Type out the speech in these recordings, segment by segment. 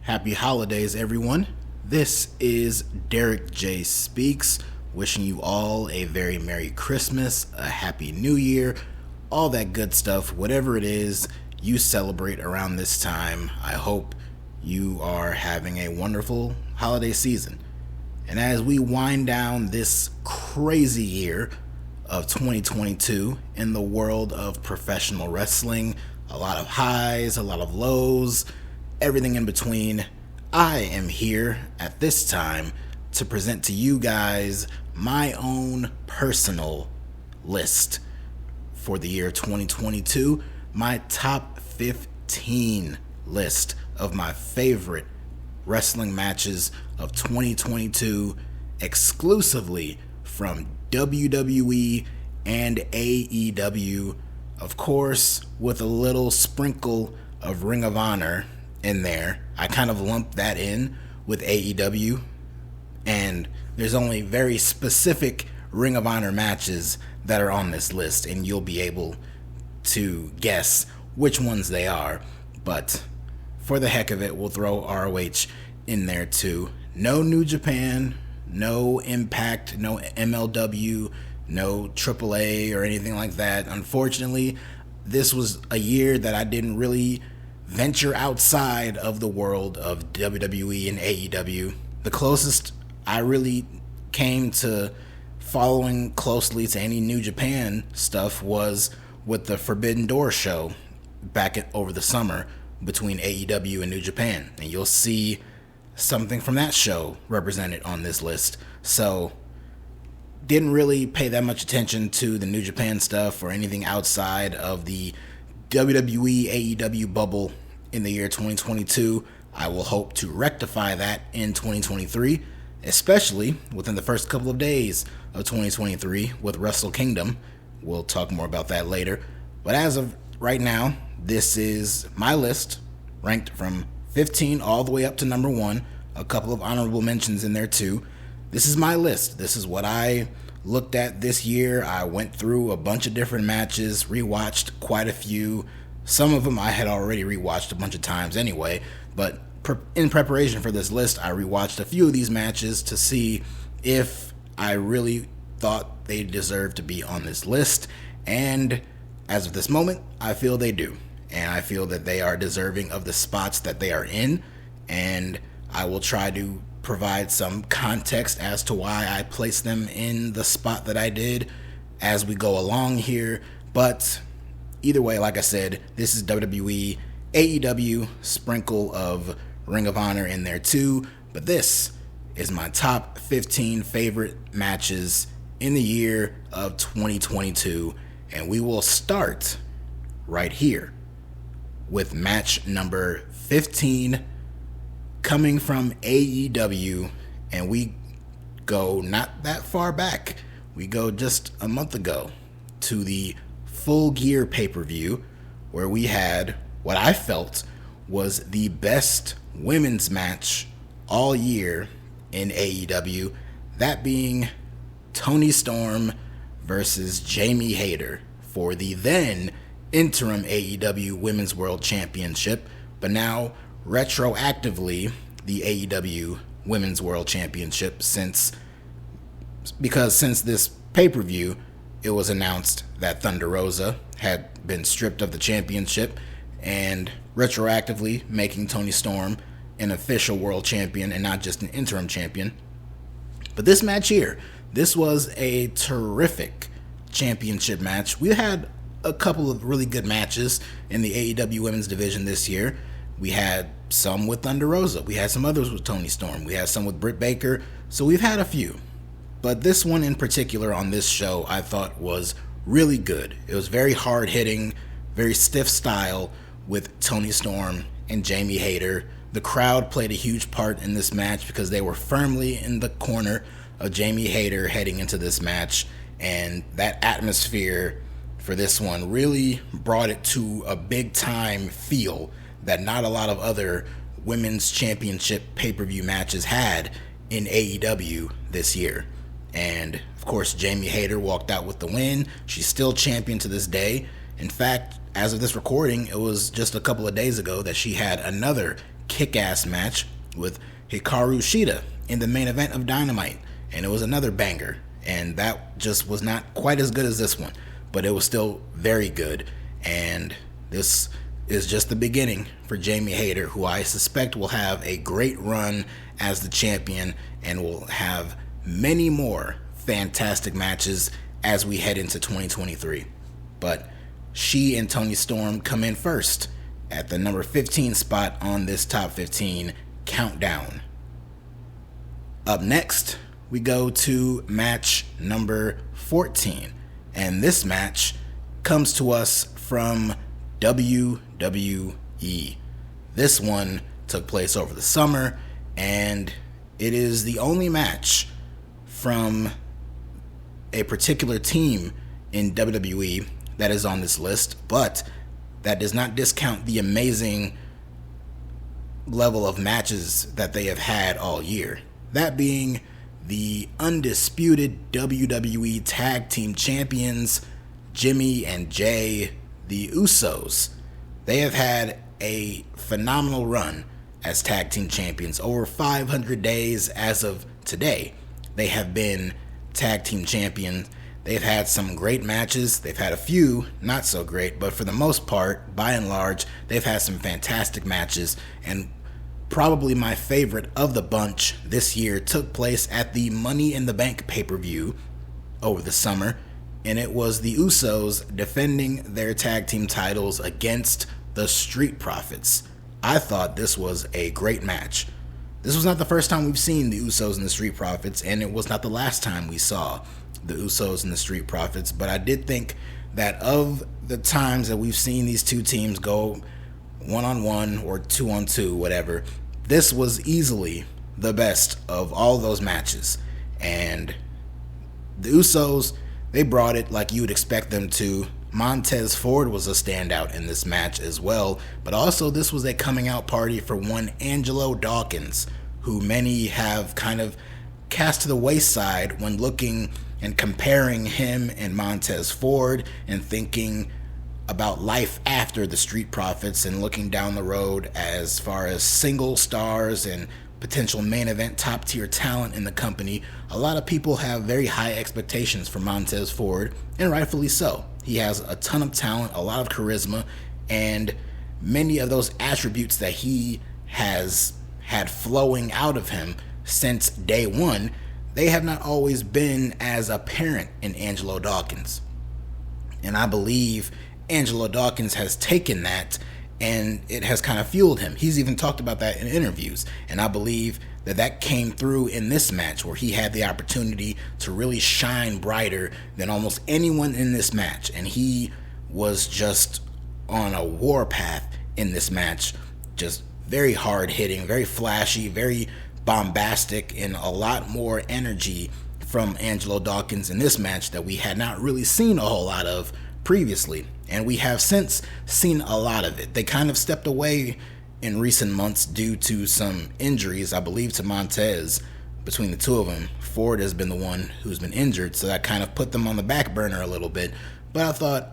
Happy holidays, everyone. This is DerekJ Speaks, wishing you all a very Merry Christmas, a Happy New Year, all that good stuff, whatever it is you celebrate around this time. I hope you are having a wonderful holiday season. And as we wind down this crazy year of 2022 in the world of professional wrestling, a lot of highs, a lot of lows, everything in between, I am here at this time to present to you guys my own personal list for the year 2022, my top 15 list of my favorite wrestling matches of 2022 exclusively from WWE and AEW, of course, with a little sprinkle of Ring of Honor in there. I kind of lumped that in with AEW, and there's only very specific Ring of Honor matches that are on this list, and you'll be able to guess which ones they are. But for the heck of it, we'll throw ROH in there too. No New Japan, no Impact, no MLW, no AAA or anything like that. Unfortunately, this was a year that I didn't really venture outside of the world of WWE and AEW. The closest I really came to following closely to any New Japan stuff was with the Forbidden Door show back over the summer between AEW and New Japan. And you'll see something from that show represented on this list. So didn't really pay that much attention to the New Japan stuff or anything outside of the WWE AEW bubble in the year 2022. I will hope to rectify that in 2023, especially within the first couple of days of 2023 with Wrestle Kingdom. We'll talk more about that later. But as of right now, this is my list, ranked from 15 all the way up to number 1. A couple of honorable mentions in there too. This is my list. This is what I looked at this year. I went through a bunch of different matches, rewatched quite a few. Some of them I had already rewatched a bunch of times anyway, but in preparation for this list, I rewatched a few of these matches to see if I really thought they deserved to be on this list. And as of this moment, I feel they do. And I feel that they are deserving of the spots that they are in. And I will try to provide some context as to why I placed them in the spot that I did as we go along here. But either way, like I said, this is WWE, AEW, sprinkle of Ring of Honor in there too. But this is my top 15 favorite matches in the year of 2022. And we will start right here with match number 15 coming from AEW, and we go not that far back. We go just a month ago to the Full Gear pay-per-view, where we had what I felt was the best women's match all year in AEW, that being Toni Storm versus Jamie Hayter for the then interim AEW Women's World Championship, but now retroactively the AEW Women's World Championship, since this pay-per-view it was announced that Thunder Rosa had been stripped of the championship, and retroactively making Toni Storm an official world champion and not just an interim champion. But this match here, this was a terrific championship match. We had a couple of really good matches in the AEW women's division this year. We had some with Thunder Rosa. We had some others with Toni Storm. We had some with Britt Baker. So we've had a few. But this one in particular on this show I thought was really good. It was very hard-hitting, very stiff style with Toni Storm and Jamie Hayter. The crowd played a huge part in this match because they were firmly in the corner of Jamie Hayter heading into this match. And that atmosphere for this one really brought it to a big-time feel that not a lot of other women's championship pay-per-view matches had in AEW this year. And of course, Jamie Hayter walked out with the win. She's still champion to this day. In fact, as of this recording, it was just a couple of days ago that she had another kick-ass match with Hikaru Shida in the main event of Dynamite, and it was another banger, and that just was not quite as good as this one, but it was still very good. And this is just the beginning for Jamie Hayter, who I suspect will have a great run as the champion and will have many more fantastic matches as we head into 2023. But she and Toni Storm come in first at the number 15 spot on this top 15 countdown. Up next, we go to match number 14, and this match comes to us from WWE. This one took place over the summer, and it is the only match from a particular team in WWE that is on this list, but that does not discount the amazing level of matches that they have had all year. That being the undisputed WWE Tag Team Champions, Jimmy and Jay, the Usos. They have had a phenomenal run as Tag Team Champions. Over 500 days as of today, they have been Tag Team Champions. They've had some great matches. They've had a few not so great, but for the most part, by and large, they've had some fantastic matches. And probably my favorite of the bunch this year took place at the Money in the Bank pay-per-view over the summer, and it was the Usos defending their tag team titles against the Street Profits. I thought this was a great match. This was not the first time we've seen the Usos and the Street Profits, and it was not the last time we saw the Usos and the Street Profits, but I did think that of the times that we've seen these two teams go one-on-one or two-on-two, whatever, this was easily the best of all those matches. And the Usos, they brought it like you would expect them to. Montez Ford was a standout in this match as well, but also this was a coming out party for one Angelo Dawkins, who many have kind of cast to the wayside when looking and comparing him and Montez Ford and thinking about life after the Street Profits and looking down the road as far as single stars and potential main event top tier talent in the company. A lot of people have very high expectations for Montez Ford, and rightfully so. He has a ton of talent, a lot of charisma, and many of those attributes that he has had flowing out of him since day one, they have not always been as apparent in Angelo Dawkins. And I believe Angelo Dawkins has taken that and it has kind of fueled him. He's even talked about that in interviews, and I believe that that came through in this match where he had the opportunity to really shine brighter than almost anyone in this match, and he was just on a warpath in this match, just very hard hitting, very flashy, very bombastic, and a lot more energy from Angelo Dawkins in this match that we had not really seen a whole lot of previously, and we have since seen a lot of it. They kind of stepped away in recent months due to some injuries, I believe, to Montez. Between the two of them, Ford has been the one who's been injured, so that kind of put them on the back burner a little bit. But I thought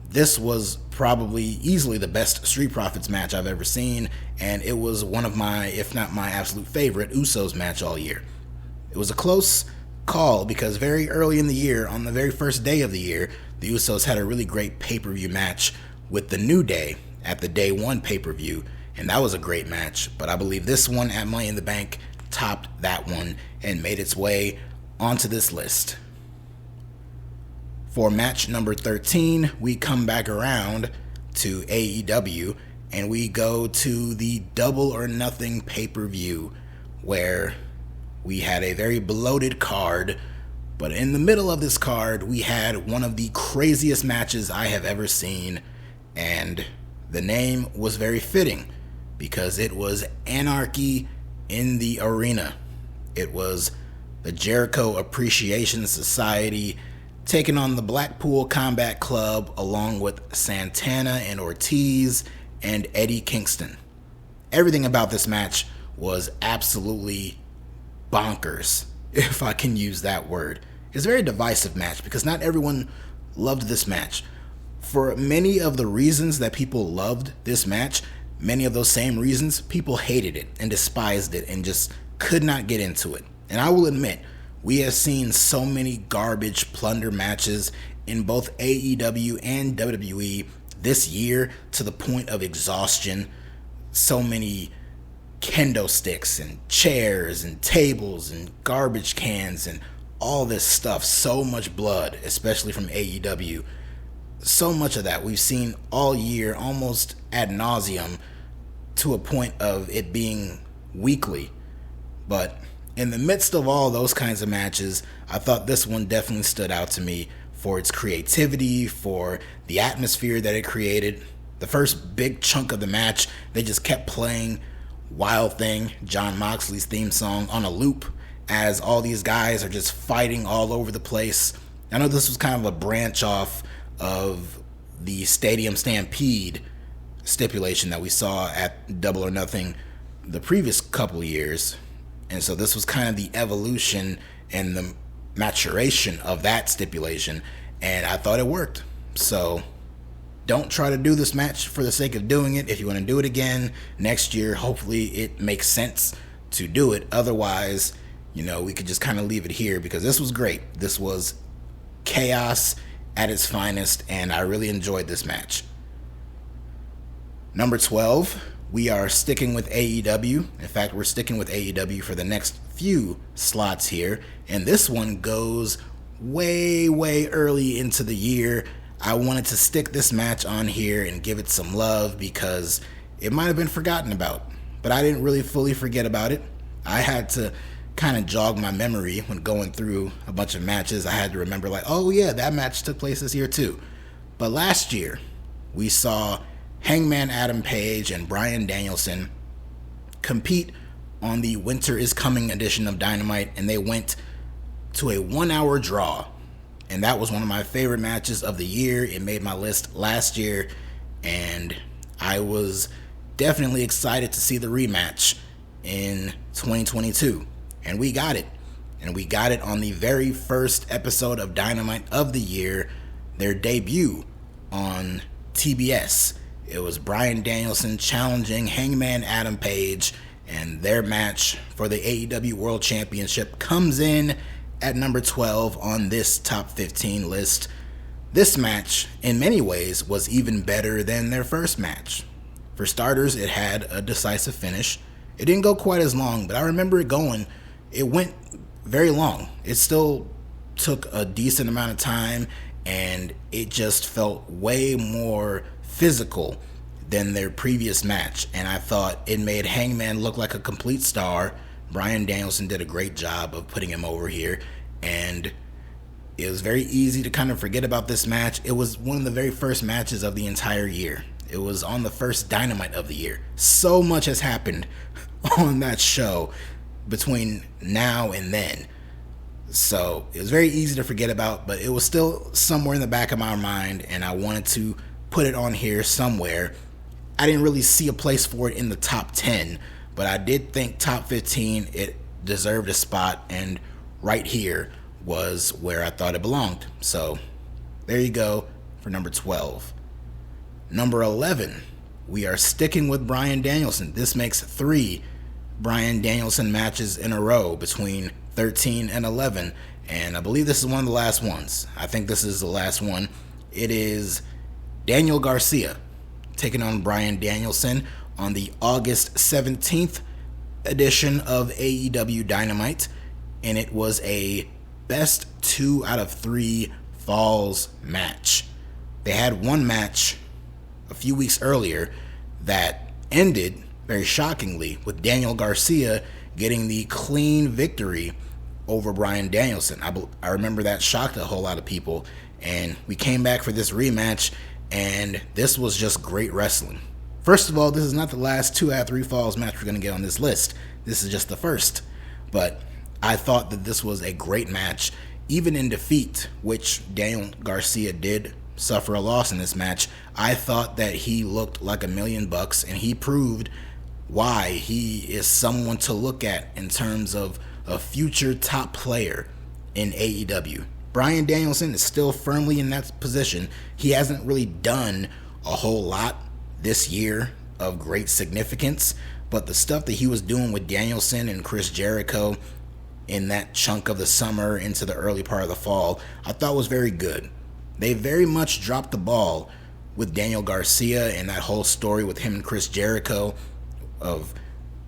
this was probably easily the best Street Profits match I've ever seen, and it was one of my, if not my absolute favorite, Usos match all year. It was a close call because very early in the year, on the very first day of the year, the Usos had a really great pay-per-view match with the New Day at the Day 1 pay-per-view, and that was a great match. But I believe this one at Money in the Bank topped that one and made its way onto this list. For match number 13, we come back around to AEW and we go to the Double or Nothing pay-per-view, where we had a very bloated card, but in the middle of this card, we had one of the craziest matches I have ever seen, and the name was very fitting because it was Anarchy in the Arena. It was the Jericho Appreciation Society taking on the Blackpool Combat Club along with Santana and Ortiz and Eddie Kingston. Everything about this match was absolutely bonkers, if I can use that word. It's a very divisive match because not everyone loved this match. For many of the reasons that people loved this match, many of those same reasons, people hated it and despised it and just could not get into it. And I will admit, we have seen so many garbage plunder matches in both AEW and WWE this year to the point of exhaustion. So many kendo sticks and chairs and tables and garbage cans and all this stuff. So much blood, especially from AEW. So much of that we've seen all year, almost ad nauseum, to a point of it being weekly. But in the midst of all those kinds of matches, I thought this one definitely stood out to me for its creativity, for the atmosphere that it created. The first big chunk of the match, they just kept playing Wild Thing, Jon Moxley's theme song, on a loop as all these guys are just fighting all over the place. I know this was kind of a branch off of the Stadium Stampede stipulation that we saw at Double or Nothing the previous couple years. And so this was kind of the evolution and the maturation of that stipulation. And I thought it worked. So don't try to do this match for the sake of doing it. If you want to do it again next year, hopefully it makes sense to do it. Otherwise, we could just kind of leave it here, because this was great. This was chaos at its finest, and I really enjoyed this match. Number 12, we are sticking with AEW. In fact, we're sticking with AEW for the next few slots here, and this one goes way, way early into the year. I wanted to stick this match on here and give it some love because it might have been forgotten about, but I didn't really fully forget about it. I had to kind of jog my memory when going through a bunch of matches. I had to remember, like, oh yeah, that match took place this year too. But last year, we saw Hangman Adam Page and Bryan Danielson compete on the Winter is Coming edition of Dynamite, and they went to a 1-hour draw. And that was one of my favorite matches of the year. It made my list last year, and I was definitely excited to see the rematch in 2022. And we got it. And we got it on the very first episode of Dynamite of the year, their debut on TBS. It was Bryan Danielson challenging Hangman Adam Page, and their match for the AEW World Championship comes in at number 12 on this top 15 list. This match, in many ways, was even better than their first match. For starters, it had a decisive finish. It didn't go quite as long, but I remember it went very long. It still took a decent amount of time, and it just felt way more physical than their previous match. And I thought it made Hangman look like a complete star. Bryan Danielson did a great job of putting him over here, and it was very easy to kind of forget about this match. It was one of the very first matches of the entire year. It was on the first Dynamite of the year. So much has happened on that show between now and then. So it was very easy to forget about, but it was still somewhere in the back of my mind, and I wanted to put it on here somewhere. I didn't really see a place for it in the top 10, but I did think top 15, it deserved a spot, and right here was where I thought it belonged. So there you go for number 12. Number 11, we are sticking with Bryan Danielson. This makes 3 Bryan Danielson matches in a row between 13 and 11, and I believe this is one of the last ones. I think this is the last one. It is Daniel Garcia taking on Bryan Danielson on the August 17th edition of AEW Dynamite, and it was a best 2 out of 3 falls match. They had one match a few weeks earlier that ended very shockingly with Daniel Garcia getting the clean victory over Bryan Danielson. I remember that shocked a whole lot of people, and we came back for this rematch, and this was just great wrestling. First of all, this is not the last 2 out of 3 falls match we're going to get on this list. This is just the first. But I thought that this was a great match, even in defeat, which Daniel Garcia did suffer a loss in this match. I thought that he looked like $1,000,000, and he proved why he is someone to look at in terms of a future top player in AEW. Bryan Danielson is still firmly in that position. He hasn't really done a whole lot this year of great significance, but the stuff that he was doing with Danielson and Chris Jericho in that chunk of the summer into the early part of the fall, I thought was very good. They very much dropped the ball with Daniel Garcia and that whole story with him and Chris Jericho of,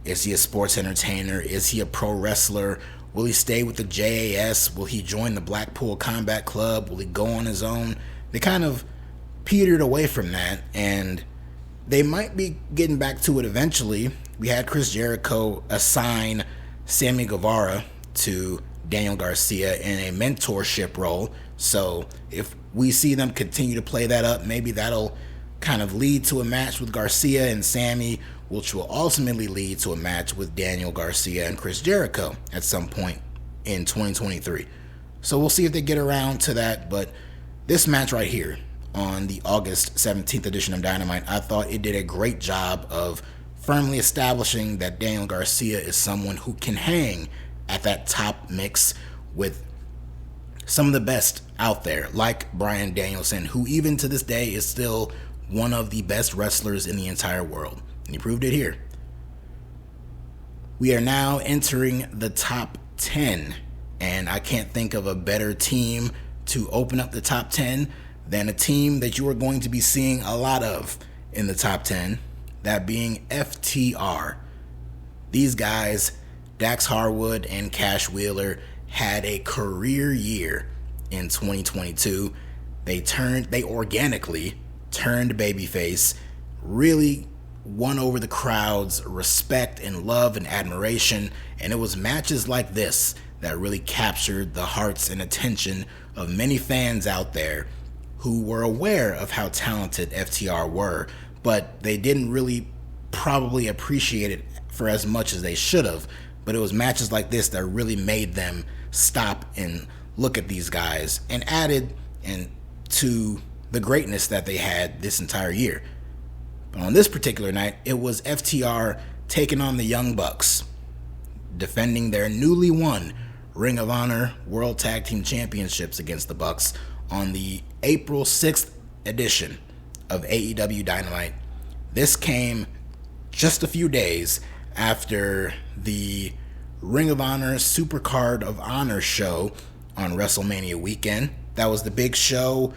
is he a sports entertainer? Is he a pro wrestler? Will he stay with the JAS? Will he join the Blackpool Combat Club? Will he go on his own? They kind of petered away from that, and they might be getting back to it eventually. We had Chris Jericho assign Sammy Guevara to Daniel Garcia in a mentorship role. So if we see them continue to play that up, maybe that'll kind of lead to a match with Garcia and Sammy, which will ultimately lead to a match with Daniel Garcia and Chris Jericho at some point in 2023. So we'll see if they get around to that. But this match right here on the August 17th edition of Dynamite, I thought it did a great job of firmly establishing that Daniel Garcia is someone who can hang at that top mix with some of the best out there, like Bryan Danielson, who even to this day is still one of the best wrestlers in the entire world. And he proved it here. We are now entering the top 10, and I can't think of a better team to open up the top 10 than a team that you are going to be seeing a lot of in the top 10, that being FTR. These guys, Dax Harwood and Cash Wheeler, had a career year in 2022. They organically turned babyface, really won over the crowd's respect and love and admiration, and it was matches like this that really captured the hearts and attention of many fans out there who were aware of how talented FTR were, but they didn't really probably appreciate it for as much as they should have. But it was matches like this that really made them stop and look at these guys and added to the greatness that they had this entire year. But on this particular night, it was FTR taking on the Young Bucks, defending their newly won Ring of Honor World Tag Team Championships against the Bucks on the April 6th edition of AEW Dynamite. This came just a few days after the Ring of Honor Supercard of Honor show on WrestleMania weekend. That was the big show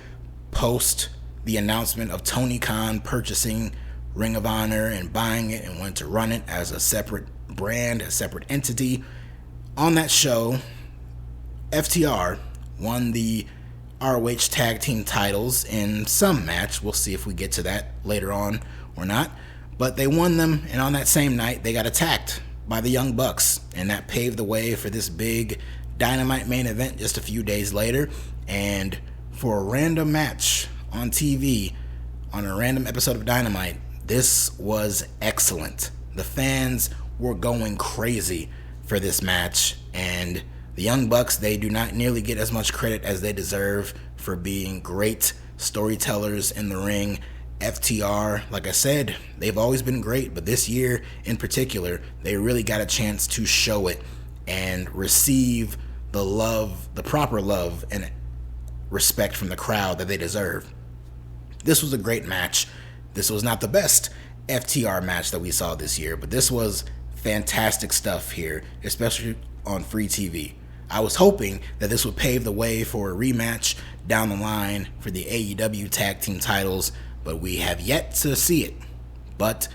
post the announcement of Tony Khan purchasing Ring of Honor and buying it and wanting to run it as a separate brand, a separate entity. On that show, FTR won the ROH Tag Team titles in some match. We'll see if we get to that later on or not. But they won them, and on that same night, they got attacked by the Young Bucks, and that paved the way for this big Dynamite main event just a few days later. And for a random match on TV, on a random episode of Dynamite, this was excellent. The fans were going crazy for this match, and the Young Bucks, they do not nearly get as much credit as they deserve for being great storytellers in the ring. FTR, like I said, they've always been great, but this year in particular, they really got a chance to show it and receive the love, the proper love and respect from the crowd that they deserve. This was a great match. This was not the best FTR match that we saw this year, but this was fantastic stuff here, especially on free TV. I was hoping that this would pave the way for a rematch down the line for the AEW Tag Team titles, but we have yet to see it. But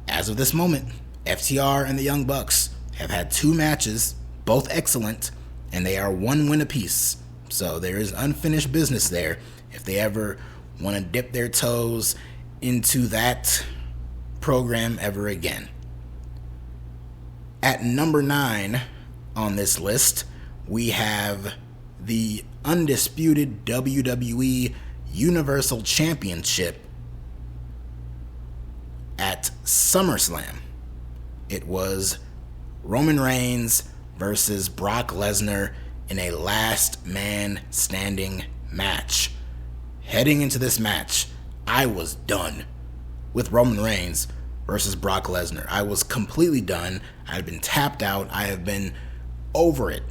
as of this moment, FTR and the Young Bucks have had 2 matches, both excellent, and they are 1 win apiece. So there is unfinished business there if they ever want to dip their toes into that program ever again. At number 9 on this list, we have the undisputed WWE Universal Championship at SummerSlam. It was Roman Reigns versus Brock Lesnar in a last man standing match. Heading into this match, I was done with Roman Reigns versus Brock Lesnar. I was completely done. I had been tapped out. I have been over it.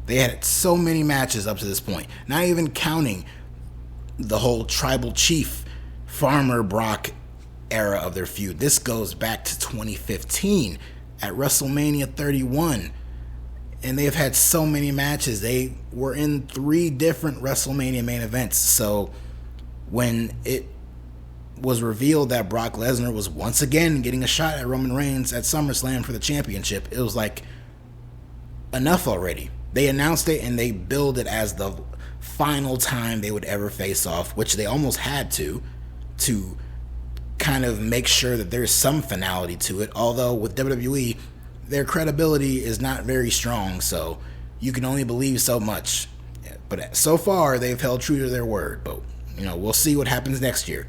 They had so many matches up to this point, not even counting the whole tribal chief Farmer Brock era of their feud. This goes back to 2015 at WrestleMania 31. And they've had so many matches. They were in 3 different WrestleMania main events. So when it was revealed that Brock Lesnar was once again getting a shot at Roman Reigns at SummerSlam for the championship, it was like, enough already. They announced it and they billed it as the final time they would ever face off, which they almost had to kind of make sure that there's some finality to it. Although with WWE, their credibility is not very strong, so you can only believe so much. But so far, they've held true to their word. But, we'll see what happens next year.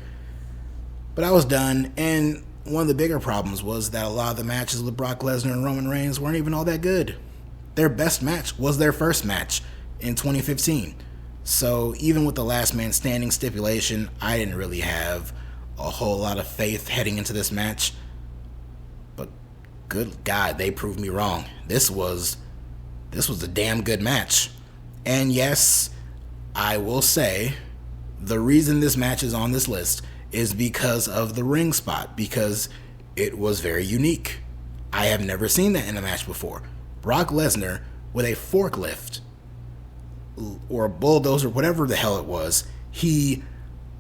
But I was done, and one of the bigger problems was that a lot of the matches with Brock Lesnar and Roman Reigns weren't even all that good. Their best match was their first match in 2015. So even with the last man standing stipulation, I didn't really have a whole lot of faith heading into this match. But good God, they proved me wrong. This was a damn good match. And yes, I will say the reason this match is on this list is because of the ring spot, because it was very unique. I have never seen that in a match before. Brock Lesnar with a forklift or a bulldozer, whatever the hell it was, he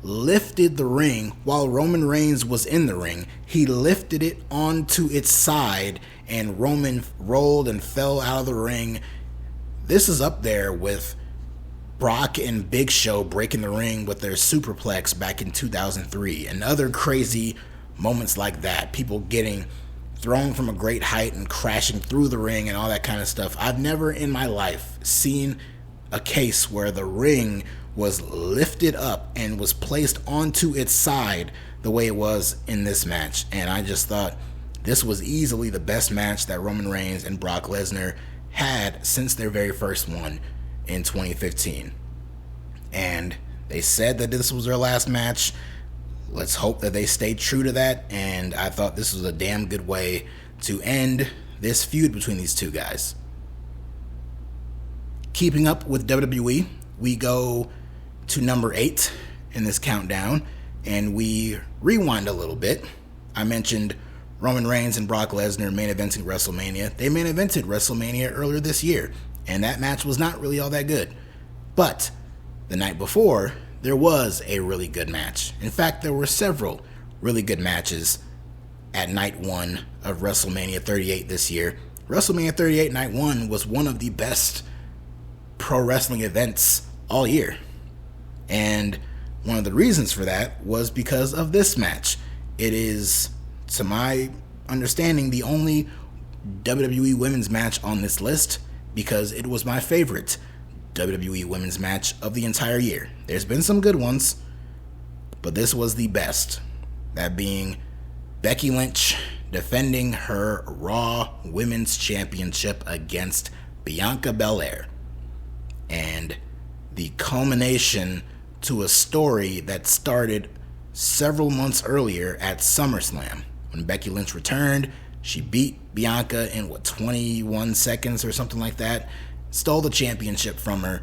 lifted the ring while Roman Reigns was in the ring. He lifted it onto its side and Roman rolled and fell out of the ring. This is up there with Brock and Big Show breaking the ring with their superplex back in 2003 and other crazy moments like that. People getting thrown from a great height and crashing through the ring and all that kind of stuff. I've never in my life seen a case where the ring was lifted up and was placed onto its side the way it was in this match. And I just thought this was easily the best match that Roman Reigns and Brock Lesnar had since their very first one in 2015. And they said that this was their last match. Let's hope that they stay true to that, and I thought this was a damn good way to end this feud between these two guys. Keeping up with WWE, we go to number 8 in this countdown, and we rewind a little bit. I mentioned Roman Reigns and Brock Lesnar main eventing WrestleMania. They main evented WrestleMania earlier this year, and that match was not really all that good. But the night before, there was a really good match. In fact, there were several really good matches at night 1 of WrestleMania 38 this year. WrestleMania 38 night 1 was one of the best pro wrestling events all year. And one of the reasons for that was because of this match. It is, to my understanding, the only WWE women's match on this list because it was my favorite WWE women's match of the entire year. There's been some good ones, but this was the best. That being Becky Lynch defending her Raw Women's Championship against Bianca Belair. And the culmination to a story that started several months earlier at SummerSlam. When Becky Lynch returned, she beat Bianca in 21 seconds or something like that. Stole the championship from her,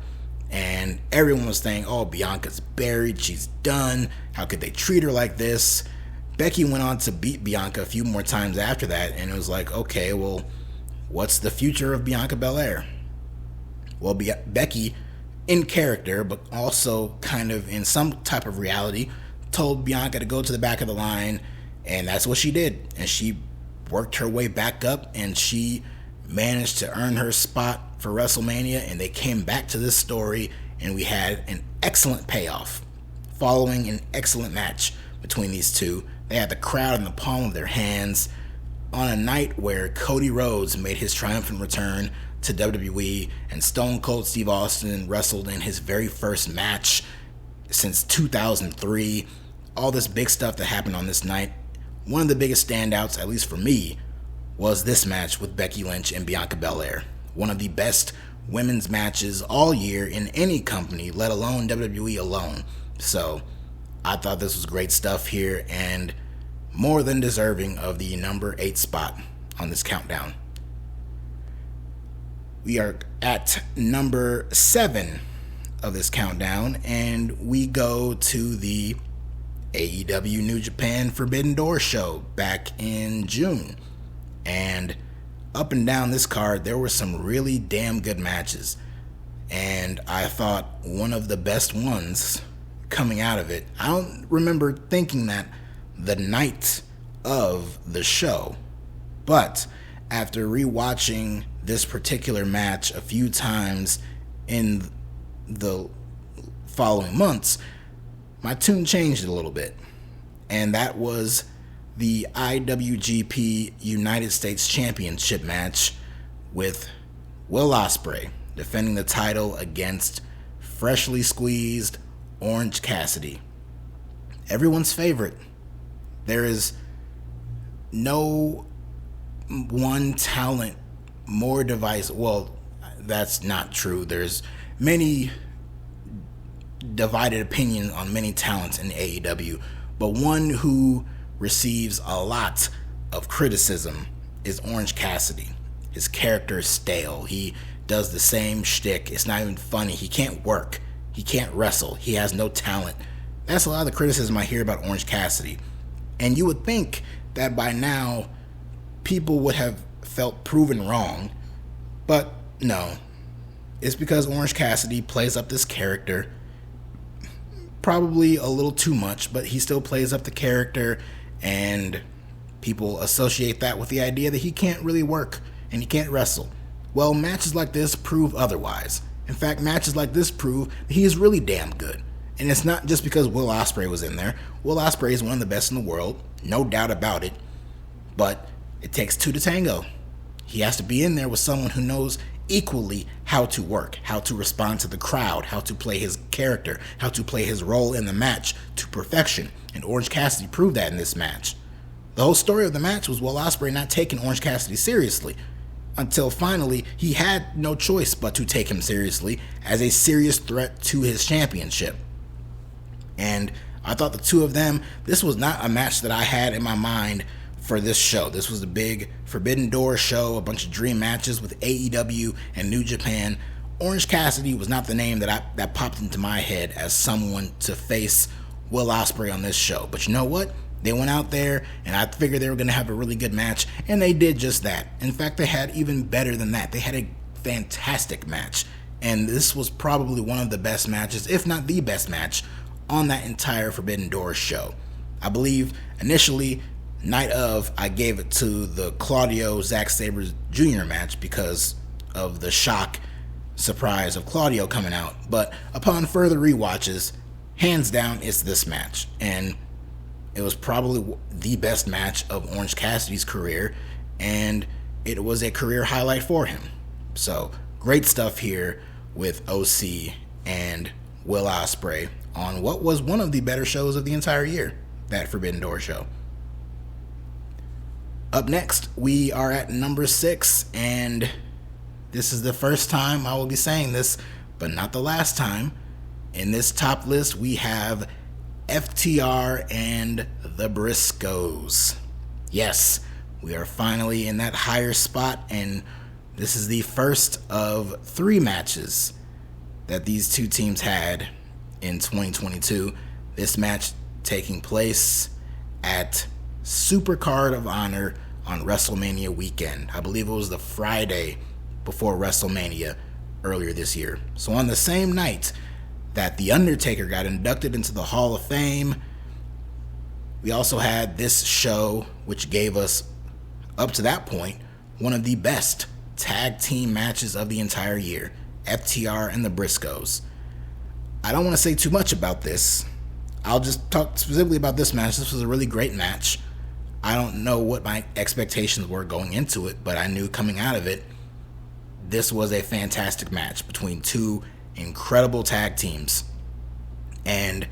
and everyone was saying, oh, Bianca's buried, she's done, how could they treat her like this? Becky went on to beat Bianca a few more times after that, and it was like, okay, well, what's the future of Bianca Belair? Well, Becky, in character, but also kind of in some type of reality, told Bianca to go to the back of the line, and that's what she did, and she worked her way back up, and she managed to earn her spot for WrestleMania, and they came back to this story, and we had an excellent payoff following an excellent match between these two. They had the crowd in the palm of their hands on a night where Cody Rhodes made his triumphant return to WWE, and Stone Cold Steve Austin wrestled in his very first match since 2003. All this big stuff that happened on this night. One of the biggest standouts, at least for me, was this match with Becky Lynch and Bianca Belair. One of the best women's matches all year in any company, let alone WWE alone. So I thought this was great stuff here and more than deserving of the number 8 spot on this countdown. We are at number 7 of this countdown, and we go to the AEW New Japan Forbidden Door show back in June. And up and down this card, there were some really damn good matches. And I thought one of the best ones coming out of it, I don't remember thinking that the night of the show, but after rewatching this particular match a few times in the following months, my tune changed a little bit. And that was the IWGP United States Championship match with Will Ospreay defending the title against freshly squeezed Orange Cassidy. Everyone's favorite. There is no one talent more divisive. Well, that's not true. There's many divided opinions on many talents in AEW, but one who receives a lot of criticism is Orange Cassidy. His character is stale. He does the same shtick. It's not even funny. He can't work. He can't wrestle. He has no talent. That's a lot of the criticism I hear about Orange Cassidy. And you would think that by now people would have felt proven wrong, but no. It's because Orange Cassidy plays up this character, probably a little too much, but he still plays up the character, and people associate that with the idea that he can't really work and he can't wrestle. Well, matches like this prove otherwise. In fact, matches like this prove that he is really damn good. And it's not just because Will Ospreay was in there. Will Ospreay is one of the best in the world, no doubt about it. But it takes two to tango. He has to be in there with someone who knows equally how to work, how to respond to the crowd, how to play his character, how to play his role in the match to perfection. And Orange Cassidy proved that in this match. The whole story of the match was Will Ospreay not taking Orange Cassidy seriously, until finally he had no choice but to take him seriously as a serious threat to his championship. And I thought the two of them, this was not a match that I had in my mind for this show. This was a big Forbidden Door show, a bunch of dream matches with AEW and New Japan. Orange Cassidy was not the name that popped into my head as someone to face Will Ospreay on this show. But you know what? They went out there, and I figured they were going to have a really good match, and they did just that. In fact, they had even better than that. They had a fantastic match, and this was probably one of the best matches, if not the best match, on that entire Forbidden Door show. I believe initially, night of, I gave it to the Claudio Zack Sabre Jr. match because of the shock surprise of Claudio coming out. But upon further rewatches, hands down, it's this match. And it was probably the best match of Orange Cassidy's career, and it was a career highlight for him. So, great stuff here with OC and Will Ospreay on what was one of the better shows of the entire year, that Forbidden Door show. Up next, we are at number 6, and this is the first time I will be saying this, but not the last time. In this top list, we have FTR and The Briscoes. Yes, we are finally in that higher spot, and this is the first of 3 matches that these two teams had in 2022. This match taking place at Supercard of Honor on WrestleMania weekend. I believe it was the Friday before WrestleMania earlier this year. So on the same night that The Undertaker got inducted into the Hall of Fame, we also had this show, which gave us, up to that point, one of the best tag team matches of the entire year, FTR and the Briscoes. I don't want to say too much about this. I'll just talk specifically about this match. This was a really great match. I don't know what my expectations were going into it, but I knew coming out of it, this was a fantastic match between two incredible tag teams. And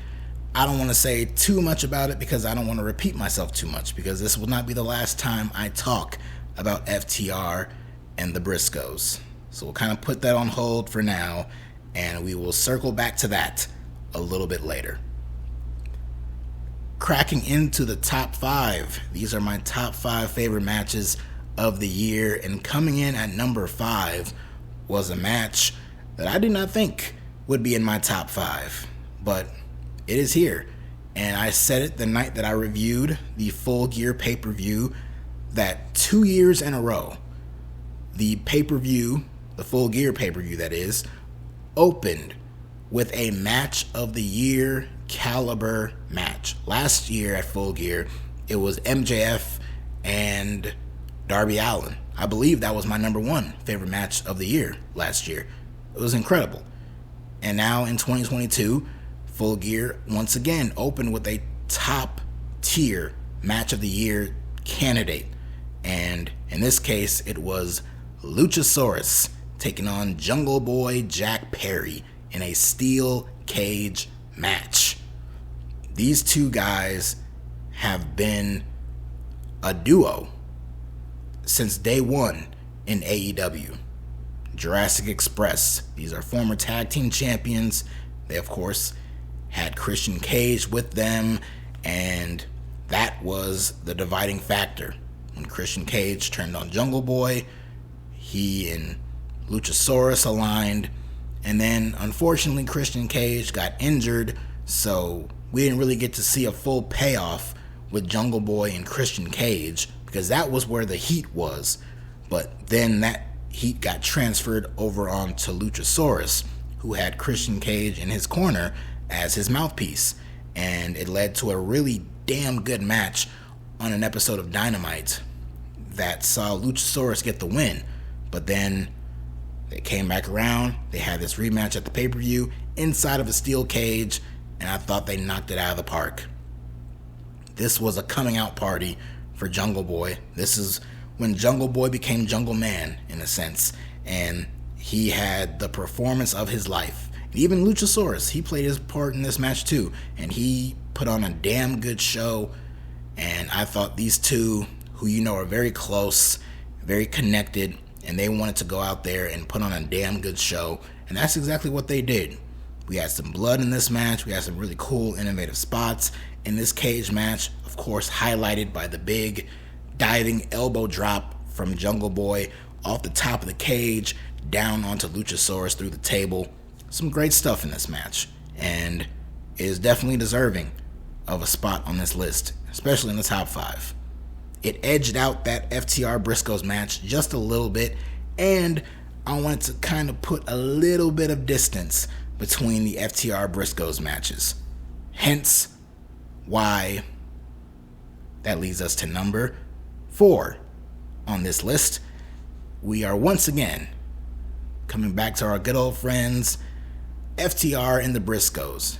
I don't want to say too much about it because I don't want to repeat myself too much, because this will not be the last time I talk about FTR and the Briscoes. So we'll kind of put that on hold for now, and we will circle back to that a little bit later. Cracking into the top 5. These are my top 5 favorite matches of the year, and coming in at number 5 was a match that I did not think would be in my top 5, but it is here. And I said it the night that I reviewed the Full Gear pay-per-view that 2 years in a row, the pay-per-view, the Full Gear pay-per-view that is, opened with a match of the year caliber match. Last year at Full Gear, it was MJF and Darby Allin. I believe that was my number one favorite match of the year last year. It was incredible. And now in 2022, Full Gear once again opened with a top tier match of the year candidate. And in this case, it was Luchasaurus taking on Jungle Boy Jack Perry in a steel cage match. These two guys have been a duo since day one in AEW. Jurassic Express. These are former tag team champions. They, of course, had Christian Cage with them, and that was the dividing factor. When Christian Cage turned on Jungle Boy, he and Luchasaurus aligned, and then unfortunately Christian Cage got injured, so we didn't really get to see a full payoff with Jungle Boy and Christian Cage, because that was where the heat was. But then that heat got transferred over onto Luchasaurus, who had Christian Cage in his corner as his mouthpiece, and it led to a really damn good match on an episode of Dynamite that saw Luchasaurus get the win. But then they came back around, they had this rematch at the pay-per-view inside of a steel cage, and I thought they knocked it out of the park. This was a coming out party for Jungle Boy. This is when Jungle Boy became Jungle Man, in a sense, and he had the performance of his life. And even Luchasaurus, he played his part in this match too, and he put on a damn good show. And I thought these two, who you know are very close, very connected, and they wanted to go out there and put on a damn good show, and that's exactly what they did. We had some blood in this match. We had some really cool, innovative spots in this cage match, of course highlighted by the big diving elbow drop from Jungle Boy off the top of the cage down onto Luchasaurus through the table. Some great stuff in this match, and it is definitely deserving of a spot on this list, especially in the top 5. It edged out that FTR Briscoes match just a little bit, and I wanted to kind of put a little bit of distance between the FTR Briscoes matches. Hence why that leads us to number 4 on this list. We are once again coming back to our good old friends FTR and the Briscoes,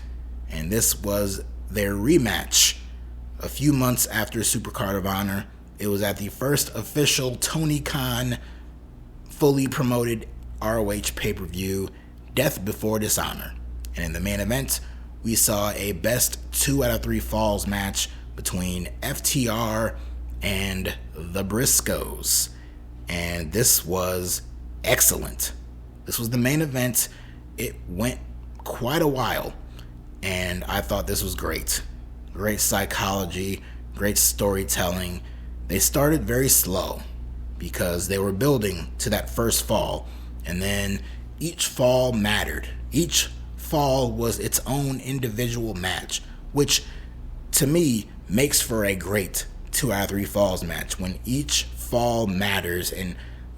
and this was their rematch a few months after Supercard of Honor. It was at the first official Tony Khan fully promoted ROH pay-per-view, Death Before Dishonor. And in the main event, we saw a best 2 out of 3 falls match between FTR and the Briscoes. And this was excellent. This was the main event. It went quite a while, and I thought this was great. Great psychology, great storytelling. They started very slow because they were building to that first fall, and then each fall mattered. Each fall was its own individual match, which to me makes for a great 2 out of 3 falls match, when each fall matters and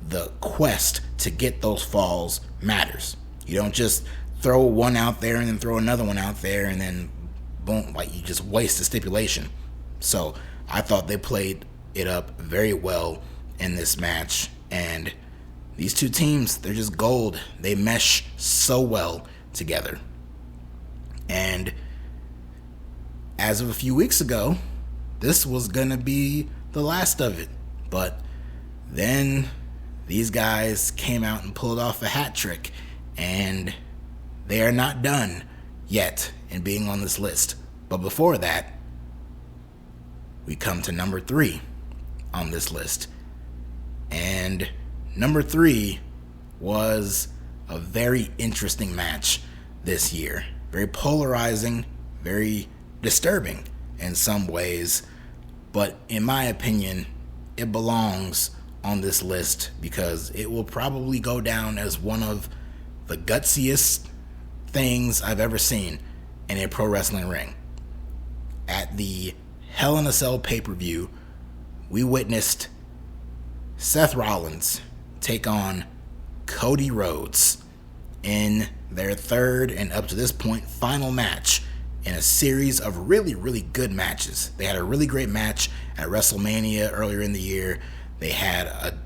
the quest to get those falls matters. You don't just throw one out there and then throw another one out there and then boom, like you just waste the stipulation. So I thought they played it up very well in this match, and these two teams, they're just gold. They mesh so well together. And as of a few weeks ago, this was gonna be the last of it, but then these guys came out and pulled off a hat trick, and they are not done yet in being on this list. But before that, we come to number 3 on this list. And number 3 was a very interesting match this year. Very polarizing, very disturbing in some ways, but in my opinion, it belongs on this list because it will probably go down as one of the gutsiest things I've ever seen in a pro wrestling ring. at the Hell in a Cell pay-per-view, we witnessed Seth Rollins take on Cody Rhodes in their third and up to this point final match in a series of really, really good matches. They had a really great match at WrestleMania earlier in the year. They had a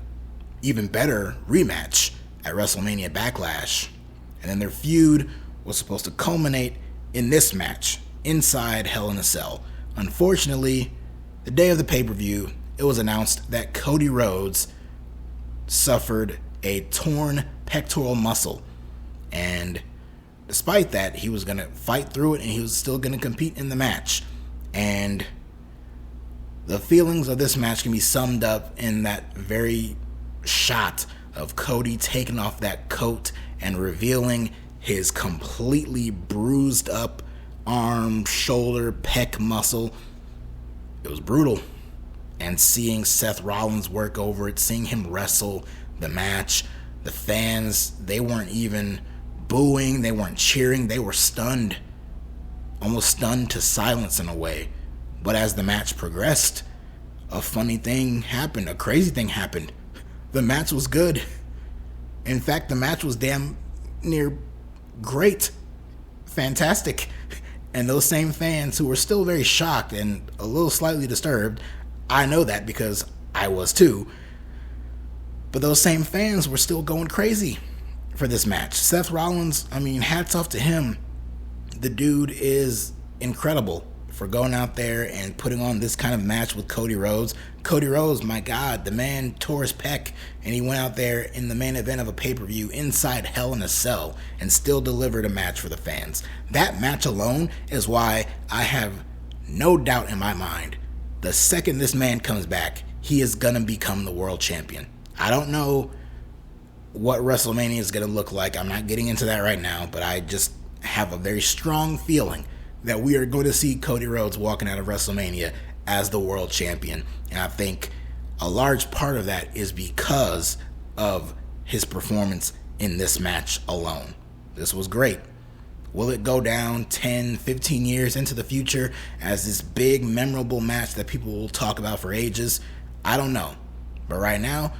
even better rematch at WrestleMania Backlash. And then their feud was supposed to culminate in this match inside Hell in a Cell. Unfortunately, the day of the pay-per-view, it was announced that Cody Rhodes suffered a torn pectoral muscle. And despite that, he was going to fight through it and he was still going to compete in the match. And the feelings of this match can be summed up in that very shot of Cody taking off that coat and revealing his completely bruised up arm, shoulder, pec muscle. It was brutal. And seeing Seth Rollins work over it, seeing him wrestle the match, the fans, they weren't even booing, they weren't cheering, they were stunned. Almost stunned to silence in a way. But as the match progressed, a funny thing happened, a crazy thing happened. The match was good. In fact, the match was damn near great, fantastic. And those same fans who were still very shocked and a little slightly disturbed, I know that because I was too, but those same fans were still going crazy for this match. Seth Rollins, I mean, hats off to him. The dude is incredible for going out there and putting on this kind of match with Cody Rhodes. Cody Rhodes, my God, the man tore his pec and he went out there in the main event of a pay-per-view inside Hell in a Cell and still delivered a match for the fans. That match alone is why I have no doubt in my mind the second this man comes back, he is going to become the world champion. I don't know what WrestleMania is going to look like. I'm not getting into that right now, but I just have a very strong feeling that we are going to see Cody Rhodes walking out of WrestleMania as the world champion. And I think a large part of that is because of his performance in this match alone. This was great. Will it go down 10, 15 years into the future as this big, memorable match that people will talk about for ages? I don't know. But right now,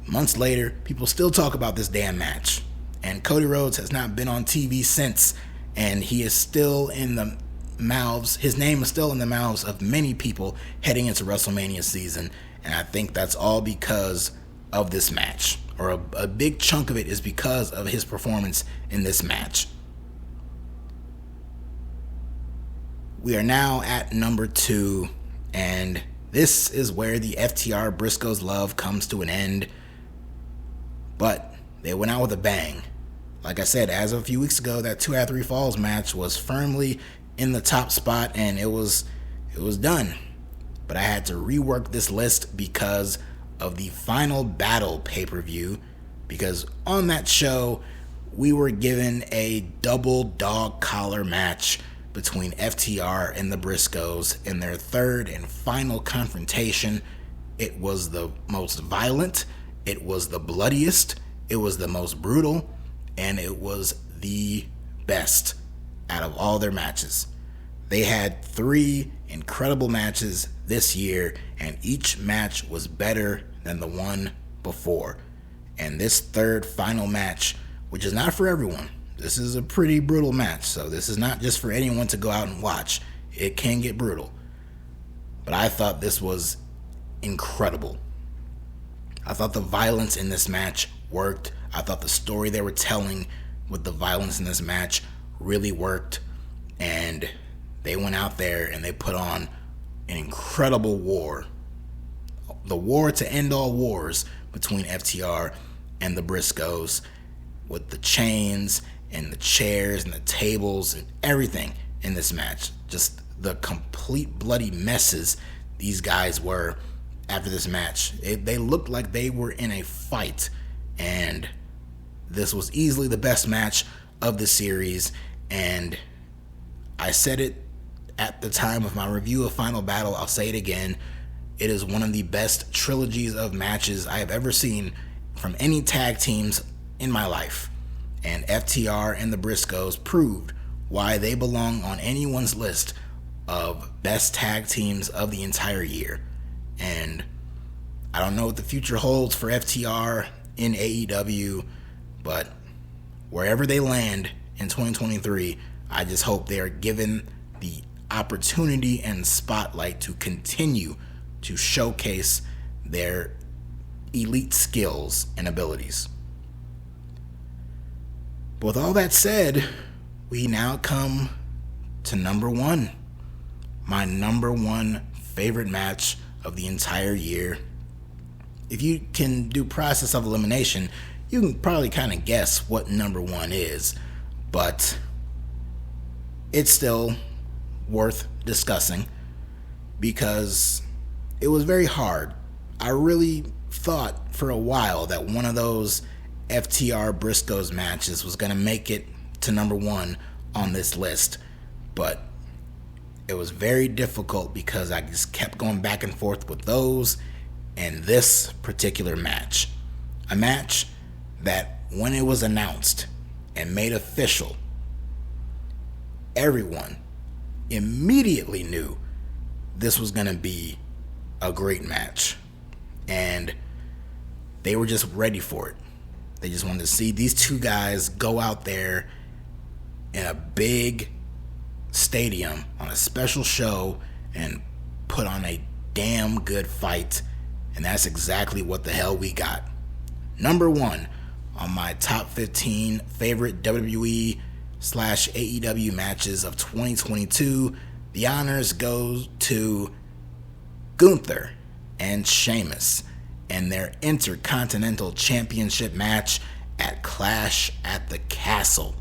months later, people still talk about this damn match. And Cody Rhodes has not been on TV since, and he is still in the mouths, his name is still in the mouths of many people heading into WrestleMania season. And I think that's all because of this match, or a big chunk of it is because of his performance in this match. We are now at number 2, and this is where the FTR Briscoes love comes to an end. But they went out with a bang. Like I said, as of a few weeks ago, that 2 out of 3 Falls match was firmly in the top spot, and it was done. But I had to rework this list because of the Final Battle pay-per-view, because on that show, we were given a double dog collar match between FTR and the Briscoes in their third and final confrontation. It was the most violent, it was the bloodiest, it was the most brutal, and it was the best out of all their matches. They had 3 incredible matches this year, and each match was better than the one before. And this third final match, which is not for everyone, this is a pretty brutal match, so this is not just for anyone to go out and watch. It can get brutal. But I thought this was incredible. I thought the violence in this match worked. I thought the story they were telling with the violence in this match really worked. And they went out there and they put on an incredible war. The war to end all wars between FTR and the Briscoes, with the chains and the chairs and the tables and everything in this match. Just the complete bloody messes these guys were after this match. They looked like they were in a fight, and this was easily the best match of the series. And I said it at the time of my review of Final Battle, I'll say it again. It is one of the best trilogies of matches I have ever seen from any tag teams in my life. And FTR and the Briscoes proved why they belong on anyone's list of best tag teams of the entire year. And I don't know what the future holds for FTR in AEW, but wherever they land in 2023, I just hope they are given the opportunity and spotlight to continue to showcase their elite skills and abilities. But with all that said, we now come to number one. My number one favorite match of the entire year. If you can do process of elimination, you can probably kind of guess what number one is, but it's still worth discussing because it was very hard. I really thought for a while that one of those FTR Briscoes matches was going to make it to number one on this list, but it was very difficult because I just kept going back and forth with those and this particular match. A match that when it was announced and made official, everyone immediately knew this was going to be a great match. And they were just ready for it. They just wanted to see these two guys go out there in a big stadium on a special show and put on a damn good fight. And that's exactly what the hell we got. Number one on my top 15 favorite WWE/AEW matches of 2022, the honors goes to Gunther and Sheamus and their Intercontinental Championship match at Clash at the Castle.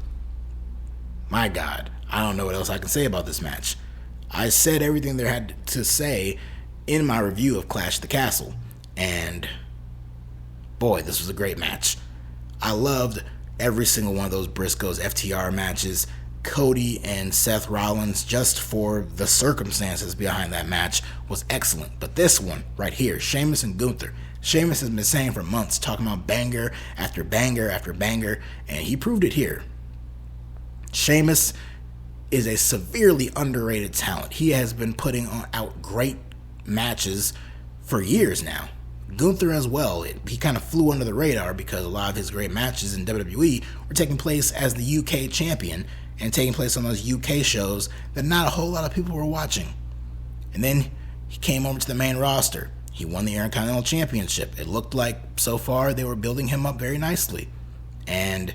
My God, I don't know what else I can say about this match. I said everything there had to say in my review of Clash at the Castle, and boy, this was a great match. I loved every single one of those Briscoes FTR matches. Cody and Seth Rollins, just for the circumstances behind that match, was excellent. But this one right here, Sheamus and Gunther. Sheamus has been saying for months, talking about banger after banger after banger, and he proved it here. Sheamus is a severely underrated talent. He has been putting out great matches for years now. Gunther as well. He kind of flew under the radar because a lot of his great matches in WWE were taking place as the UK champion and taking place on those UK shows that not a whole lot of people were watching. And then he came over to the main roster. He won the Intercontinental Championship. It looked like so far they were building him up very nicely. And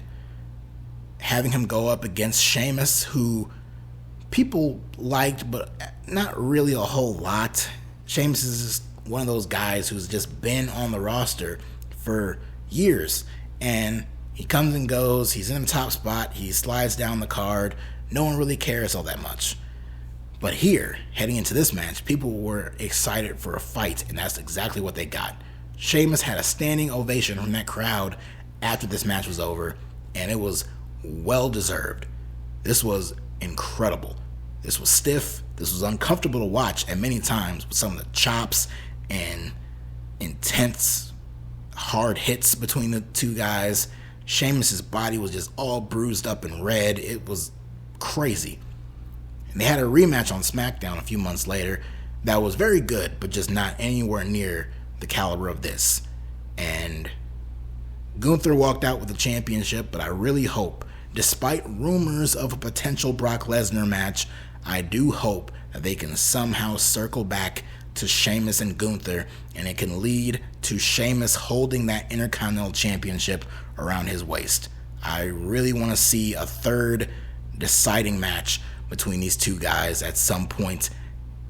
having him go up against Sheamus, who people liked, but not really a whole lot. Sheamus is just one of those guys who's just been on the roster for years. And he comes and goes. He's in the top spot. He slides down the card. No one really cares all that much. But here, heading into this match, people were excited for a fight, and that's exactly what they got. Sheamus had a standing ovation from that crowd after this match was over, and it was well-deserved. This was incredible. This was stiff. This was uncomfortable to watch at many times with some of the chops and intense, hard hits between the two guys. Sheamus's body was just all bruised up and red. It was crazy. And they had a rematch on SmackDown a few months later that was very good, but just not anywhere near the caliber of this. And Gunther walked out with the championship, but I really hope, despite rumors of a potential Brock Lesnar match, I do hope that they can somehow circle back to Sheamus and Gunther, and it can lead to Sheamus holding that Intercontinental Championship around his waist. I really want to see a third deciding match between these two guys at some point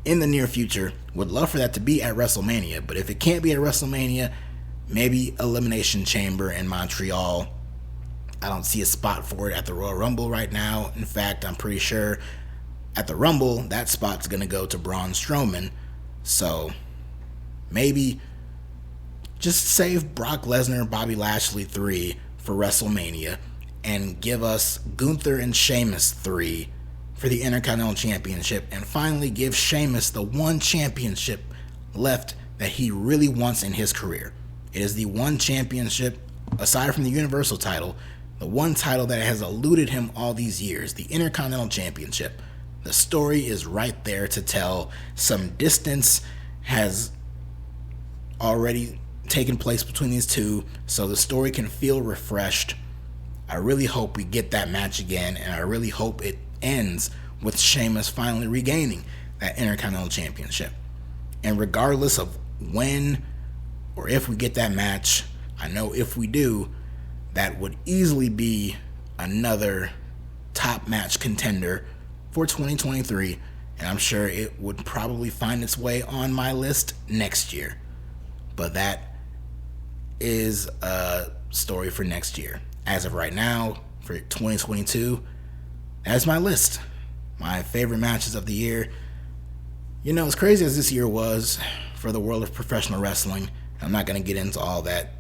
in the near future. Would love for that to be at WrestleMania, but if it can't be at WrestleMania, maybe Elimination Chamber in Montreal. I don't see a spot for it at the Royal Rumble right now. In fact, I'm pretty sure at the Rumble, that spot's going to go to Braun Strowman. So maybe just save Brock Lesnar, Bobby Lashley 3 for WrestleMania and give us Gunther and Sheamus 3 for the Intercontinental Championship, and finally give Sheamus the one championship left that he really wants in his career. It is the one championship, aside from the Universal title, the one title that has eluded him all these years, the Intercontinental Championship. The story is right there to tell. Some distance has already taken place between these two, so the story can feel refreshed. I really hope we get that match again, and I really hope it ends with Sheamus finally regaining that Intercontinental Championship. And regardless of when or if we get that match, I know if we do, that would easily be another top match contender for 2023, and I'm sure it would probably find its way on my list next year. But that is a story for next year. As of right now, for 2022, that's my list. My favorite matches of the year. You know, as crazy as this year was for the world of professional wrestling, I'm not going to get into all that.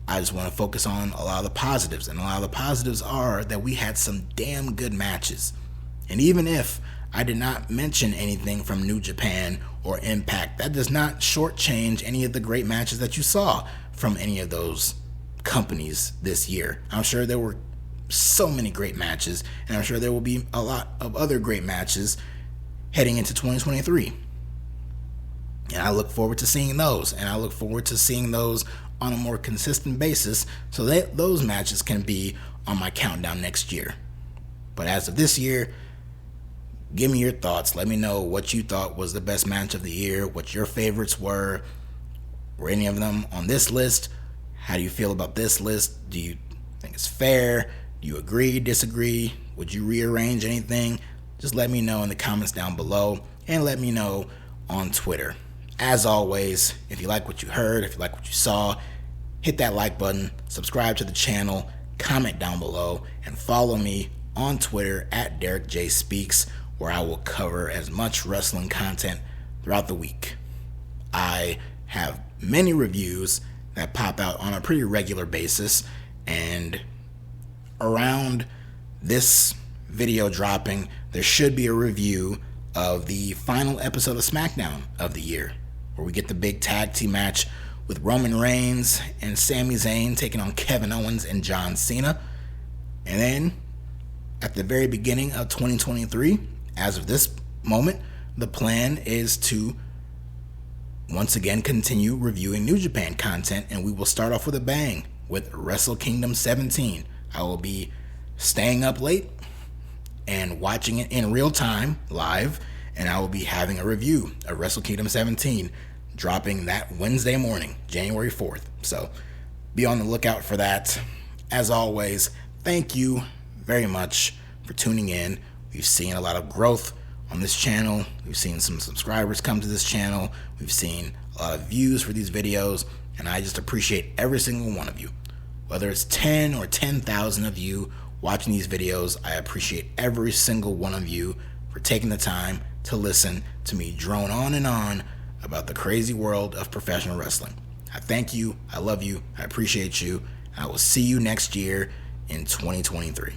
I just want to focus on a lot of the positives. And a lot of the positives are that we had some damn good matches. And even if I did not mention anything from New Japan or Impact, that does not shortchange any of the great matches that you saw from any of those companies this year. I'm sure there were so many great matches, and I'm sure there will be a lot of other great matches heading into 2023. And I look forward to seeing those, and I look forward to seeing those on a more consistent basis so that those matches can be on my countdown next year. But as of this year, give me your thoughts. Let me know what you thought was the best match of the year, what your favorites were. Were any of them on this list? How do you feel about this list? Do you think it's fair? Do you agree, disagree? Would you rearrange anything? Just let me know in the comments down below, and let me know on Twitter. As always, if you like what you heard, if you like what you saw, hit that like button, subscribe to the channel, comment down below, and follow me on Twitter at DerekJ Speaks, where I will cover as much wrestling content throughout the week. I have many reviews that pop out on a pretty regular basis, and around this video dropping, there should be a review of the final episode of SmackDown of the year, where we get the big tag team match with Roman Reigns and Sami Zayn taking on Kevin Owens and John Cena. And then at the very beginning of 2023, as of this moment, the plan is to once again continue reviewing New Japan content, and we will start off with a bang with Wrestle Kingdom 17. I will be staying up late and watching it in real time, live, and I will be having a review of Wrestle Kingdom 17, dropping that Wednesday morning, January 4th. So be on the lookout for that. As always, thank you very much for tuning in. We've seen a lot of growth on this channel. We've seen some subscribers come to this channel. We've seen a lot of views for these videos, and I just appreciate every single one of you. Whether it's 10 or 10,000 of you watching these videos, I appreciate every single one of you for taking the time to listen to me drone on and on about the crazy world of professional wrestling. I thank you, I love you, I appreciate you, and I will see you next year in 2023.